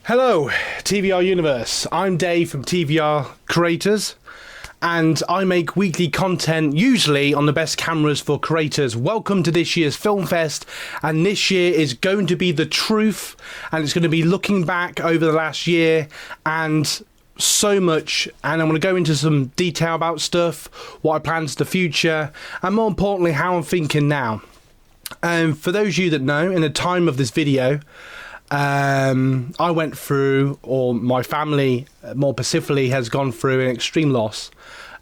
Hello, TVR Universe. I'm Dave from TVR Creators, and I make weekly content usually on the best cameras for creators. Welcome to this year's Filmfest, and this year is going to be the truth, and it's going to be looking back over the last year and so much, and I'm going to go into some detail about stuff, what I plan for the future, and more importantly, how I'm thinking now. For those of you that know, in the time of this video, I went through, or my family more specifically has gone through an extreme loss,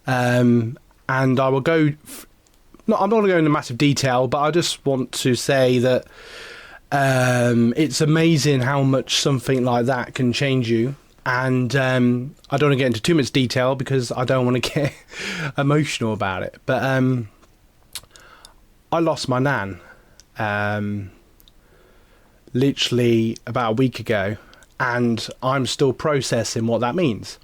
and I will go I'm not going to go into massive detail, but I just want to say that it's amazing how much something like that can change you. And I don't want to get into too much detail because I don't want to get emotional about it, but I lost my nan literally about a week ago, and I'm still processing what that means.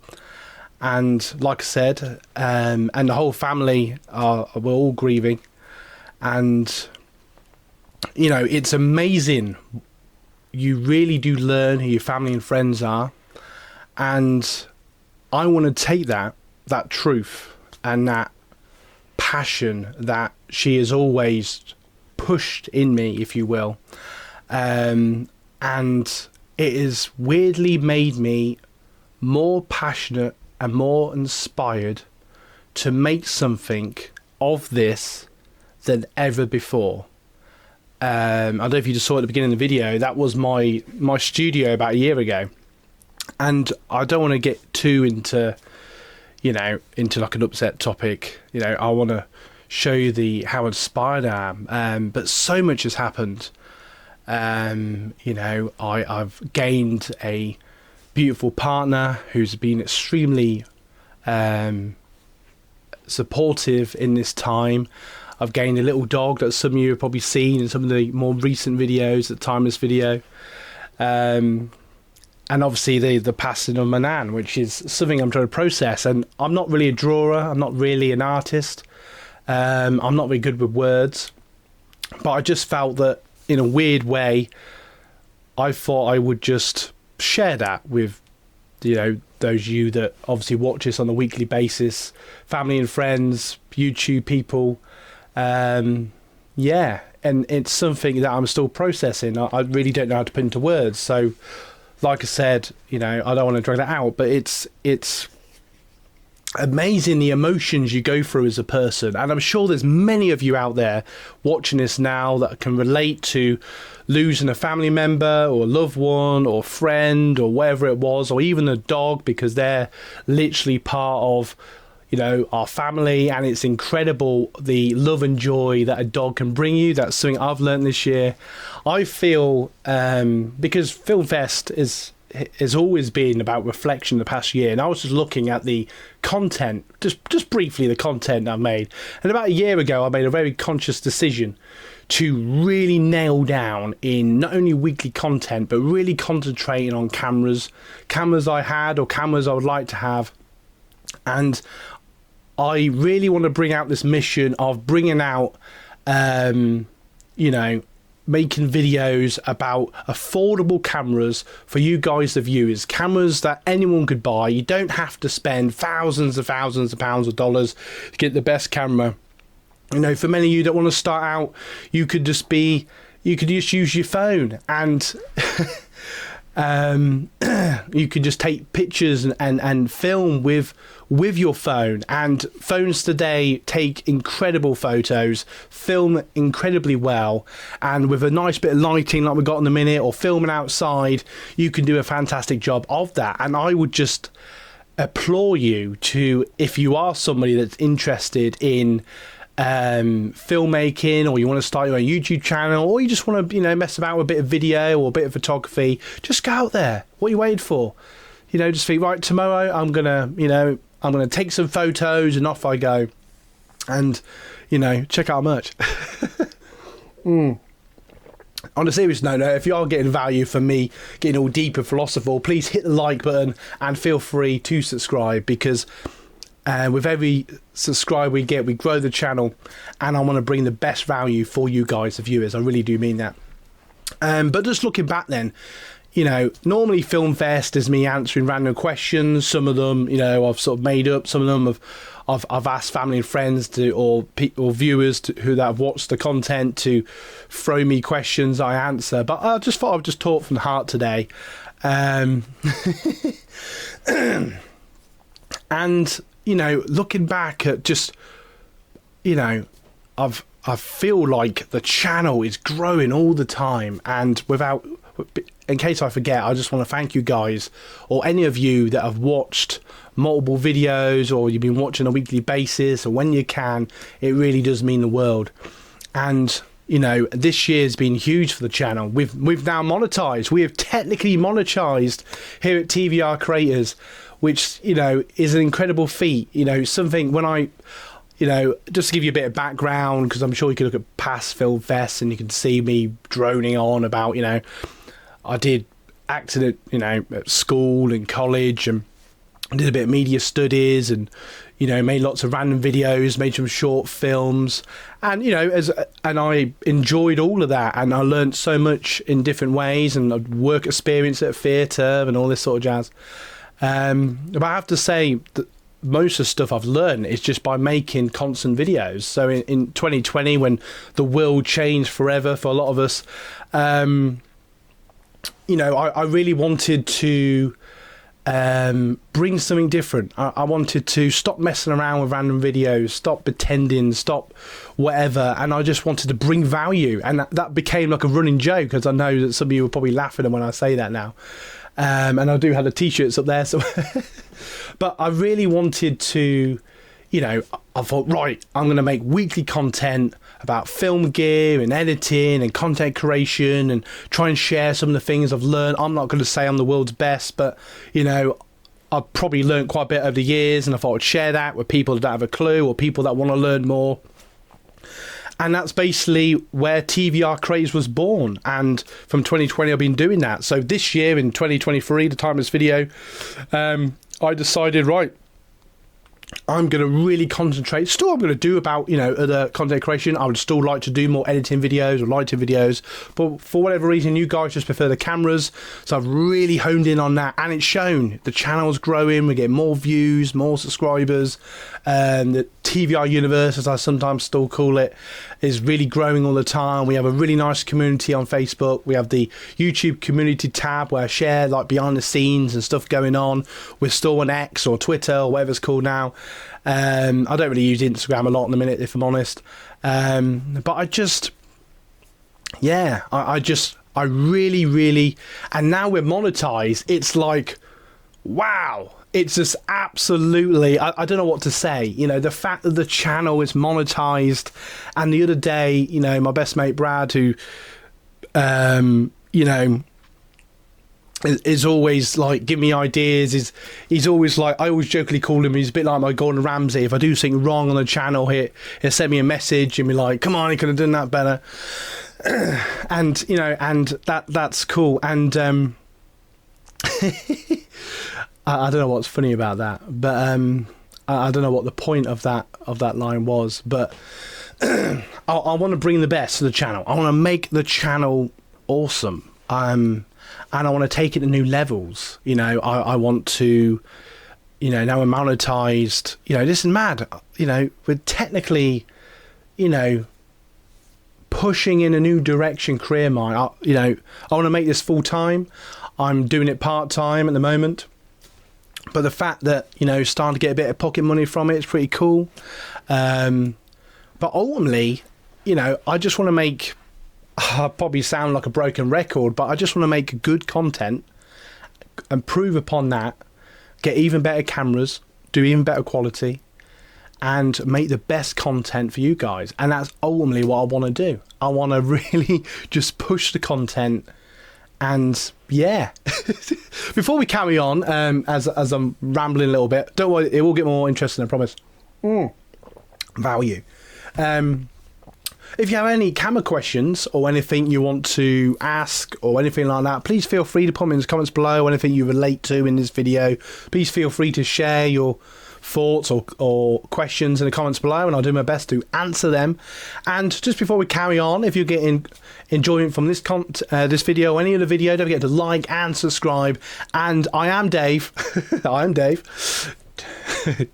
And like I said, and the whole family we're all grieving, and you know, it's amazing. You really do learn who your family and friends are, and I want to take that truth and that passion that she has always pushed in me, if you will, and it has weirdly made me more passionate and more inspired to make something of this than ever before. I don't know if you just saw at the beginning of the video, that was my studio about a year ago, and I don't want to get too into like an upset topic. You know, I want to show you how inspired I am, but so much has happened. You know, I've gained a beautiful partner who's been extremely supportive in this time. I've gained a little dog that some of you have probably seen in some of the more recent videos at the time of this video, and obviously the passing of my nan, which is something I'm trying to process. And I'm not really a drawer, I'm not really an artist, I'm not very good with words, but I just felt that in a weird way, I thought I would just share that with, you know, those of you that obviously watch this on a weekly basis, family and friends, YouTube people. Yeah, and it's something that I'm still processing. I really don't know how to put into words. So, like I said, you know, I don't want to drag that out, but it's amazing the emotions you go through as a person, and I'm sure there's many of you out there watching this now that can relate to losing a family member or a loved one or friend or whatever it was, or even a dog, because they're literally part of, you know, our family. And it's incredible the love and joy that a dog can bring you. That's something I've learned this year. I feel because Filmfest has always been about reflection the past year, and I was just looking at the content, just briefly the content I've made, and about a year ago I made a very conscious decision to really nail down in not only weekly content but really concentrating on cameras I had or cameras I would like to have. And I really want to bring out this mission of bringing out you know, making videos about affordable cameras for you guys, the viewers, cameras that anyone could buy. You don't have to spend thousands of pounds or dollars to get the best camera. You know, for many of you that want to start out, you could just use your phone, and you could just take pictures and film with your phone. And phones today take incredible photos, film incredibly well, and with a nice bit of lighting like we got in a minute, or filming outside, you can do a fantastic job of that. And I would just implore you to, if you are somebody that's interested in filmmaking, or you want to start your own YouTube channel, or you just want to, you know, mess about with a bit of video or a bit of photography, just go out there. What are you waiting for? You know, just think, right, tomorrow I'm gonna take some photos, and off I go. And, you know, check out our merch. On a serious note, if you are getting value from me getting all deep and philosophical, please hit the like button and feel free to subscribe, because with every subscribe we get, we grow the channel, and I want to bring the best value for you guys, the viewers. I really do mean that. But just looking back then, you know, normally Filmfest is me answering random questions. Some of them, you know, I've sort of made up. Some of them I've asked family and friends to, or viewers who that have watched the content to throw me questions I answer. But I just thought I'd just talk from the heart today. And, you know, looking back at just, you know, I feel like the channel is growing all the time, and in case I forget, I just want to thank you guys, or any of you that have watched multiple videos, or you've been watching on a weekly basis, or when you can. It really does mean the world. And you know, this year's been huge for the channel. We've now monetized. We have technically monetized here at TVR Creators, which, you know, is an incredible feat. You know, something when I, you know, just to give you a bit of background, because I'm sure you can look at past film fests and you can see me droning on about, you know, I did acting at, you know, at school and college, and did a bit of media studies, and, you know, made lots of random videos, made some short films, and, you know, and I enjoyed all of that, and I learned so much in different ways, and work experience at theatre and all this sort of jazz. But I have to say that most of the stuff I've learned is just by making constant videos. So in 2020, when the world changed forever for a lot of us, you know, I really wanted to bring something different. I wanted to stop messing around with random videos, stop pretending, stop whatever, and I just wanted to bring value, and that became like a running joke, because I know that some of you are probably laughing when I say that now. And I do have the t-shirts up there, so but I really wanted to, you know, I thought, right, I'm going to make weekly content about film gear and editing and content creation, and try and share some of the things I've learned. I'm not going to say I'm the world's best, but, you know, I've probably learned quite a bit over the years, and I thought I'd share that with people that don't have a clue, or people that want to learn more. And that's basically where TVR Creators was born. And from 2020, I've been doing that. So this year, in 2023, the time of this video, I decided, right, I'm going to really concentrate. Still, I'm going to do about, you know, other content creation. I would still like to do more editing videos or lighting videos, but for whatever reason, you guys just prefer the cameras. So I've really honed in on that, and it's shown. The channel's growing. We're getting more views, more subscribers. The TVR universe, as I sometimes still call it, is really growing all the time. We have a really nice community on Facebook. We have the YouTube community tab where I share like behind the scenes and stuff going on. We're still on X or Twitter or whatever it's called now. I don't really use Instagram a lot in the minute, if I'm honest. But I just, yeah, I really, and now we're monetized. It's like, wow. It's just absolutely, I don't know what to say. You know, the fact that the channel is monetized, and the other day, you know, my best mate Brad, who, you know, is always like give me ideas, he's always like, I always jokingly call him, he's a bit like my Gordon Ramsay. If I do something wrong on the channel, he'll send me a message and be like, come on, you could have done that better. And, you know, and that's cool. And I don't know what's funny about that, but I don't know what the point of that line was, but I want to bring the best to the channel. I want to make the channel awesome, and I want to take it to new levels. You know, I want to, you know, now we're monetized. You know, this is mad. You know, we're technically, you know, pushing in a new direction career-wise. You know, I want to make this full time. I'm doing it part time at the moment. But the fact that, you know, starting to get a bit of pocket money from it is pretty cool. But ultimately, you know, I just want to make, I probably sound like a broken record, but I just want to make good content, improve upon that, get even better cameras, do even better quality, and make the best content for you guys. And that's ultimately what I want to do. I want to really just push the content. And yeah, before we carry on, as I'm rambling a little bit, don't worry, it will get more interesting, I promise. Value. If you have any camera questions or anything you want to ask or anything like that, please feel free to put them in the comments below. Anything you relate to in this video, please feel free to share your thoughts or questions in the comments below, and I'll do my best to answer them. And just before we carry on, if you're getting enjoyment from this this video or any other video, don't forget to like and subscribe. And I am Dave. I am Dave.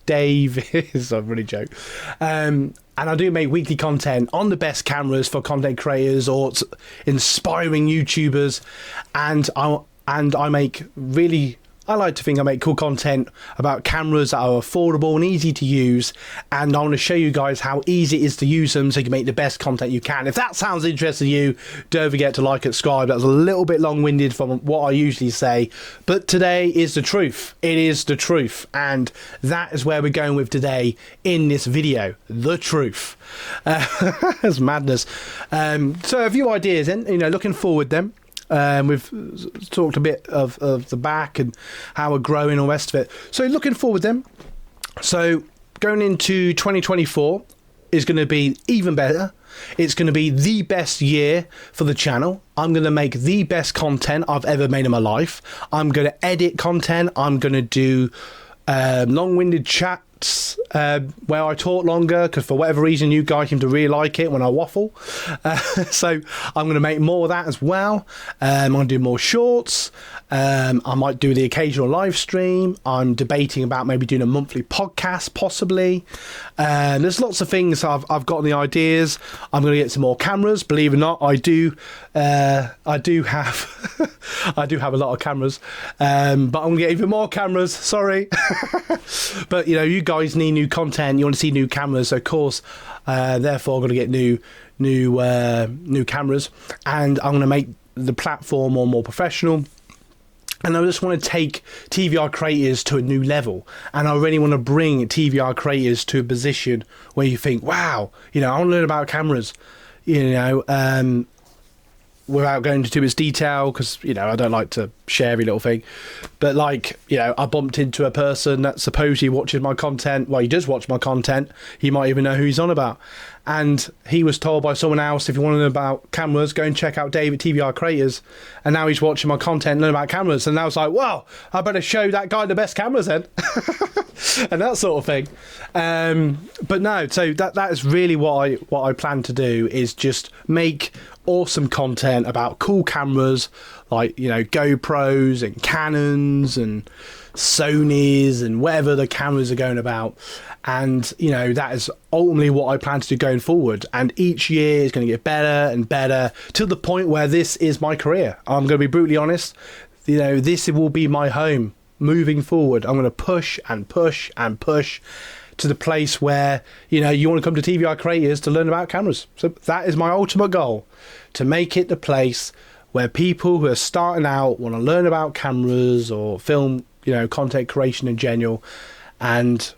Dave is a really joke. And I do make weekly content on the best cameras for content creators or inspiring YouTubers, and I make really, I like to think I make cool content about cameras that are affordable and easy to use, and I want to show you guys how easy it is to use them so you can make the best content you can. If that sounds interesting to you, don't forget to like and subscribe. That was a little bit long-winded from what I usually say, but today is the truth. It is the truth, and that is where we're going with today in this video. The truth. That's madness. So a few ideas then, looking forward then. We've talked a bit of the back and how we're growing and all the rest of it. So looking forward then. So going into 2024 is going to be even better. It's going to be the best year for the channel. I'm going to make the best content I've ever made in my life. I'm going to edit content. I'm going to do long-winded chats where I talk longer, because for whatever reason you guys seem to really like it when I waffle. So I'm going to make more of that as well. I'm going to do more shorts. I might do the occasional live stream. I'm debating about maybe doing a monthly podcast, possibly. There's lots of things I've got the ideas. I'm going to get some more cameras. Believe it or not, I do have I do have a lot of cameras, but I'm going to get even more cameras. Sorry. But you guys need new content. You want to see new cameras, so of course, therefore I'm going to get new cameras, and I'm going to make the platform more professional. And I just want to take TVR creators to a new level. And I really want to bring TVR creators to a position where you think, wow, I want to learn about cameras, without going into too much detail, because, I don't like to share every little thing. But I bumped into a person that supposedly watches my content. Well, he does watch my content. He might even know who he's on about. And he was told by someone else, if you want to know about cameras, go and check out David TVR Creators. And now he's watching my content and learning about cameras. And I was like, well, I better show that guy the best cameras then. And that sort of thing. But no, so that is really what I plan to do, is just make awesome content about cool cameras, like GoPros and Canons and Sonys and whatever the cameras are going about. And that is ultimately what I plan to do going forward, and each year is going to get better and better to the point where this is my career. I'm going to be brutally honest, this will be my home moving forward. I'm going to push and push and push to the place where you want to come to TVR Creators to learn about cameras. So that is my ultimate goal, to make it the place where people who are starting out want to learn about cameras or film, content creation in general, and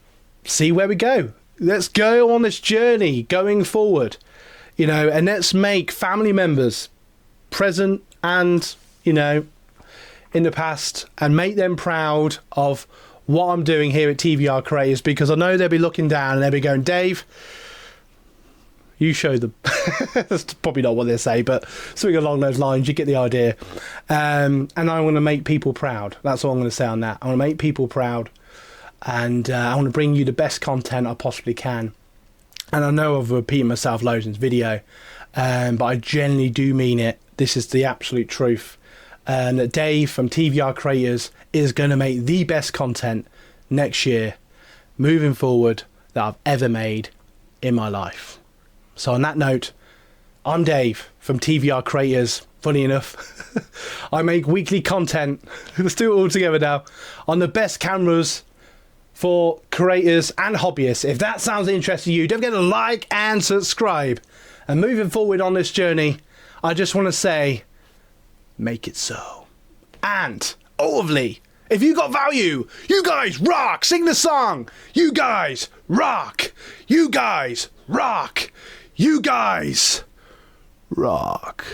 see where we go. Let's go on this journey going forward, and let's make family members present and in the past, and make them proud of what I'm doing here at TVR Creators, because I know they'll be looking down and they'll be going, Dave, you show them. That's probably not what they say, but something along those lines. You get the idea. And I want to make people proud. That's all I'm going to say on that. I want to make people proud, and I want to bring you the best content I possibly can. And I know I've repeated myself loads in this video, but I genuinely do mean it. This is the absolute truth. That Dave from TVR Creators is going to make the best content next year, moving forward, that I've ever made in my life. So on that note, I'm Dave from TVR Creators. Funny enough, I make weekly content. Let's do it all together now, on the best cameras for creators and hobbyists. If that sounds interesting to you, don't forget to like and subscribe. And moving forward on this journey, I just want to say, make it so. And ultimately, if you got value, you guys rock. Sing the song. You guys rock. You guys rock. You guys rock.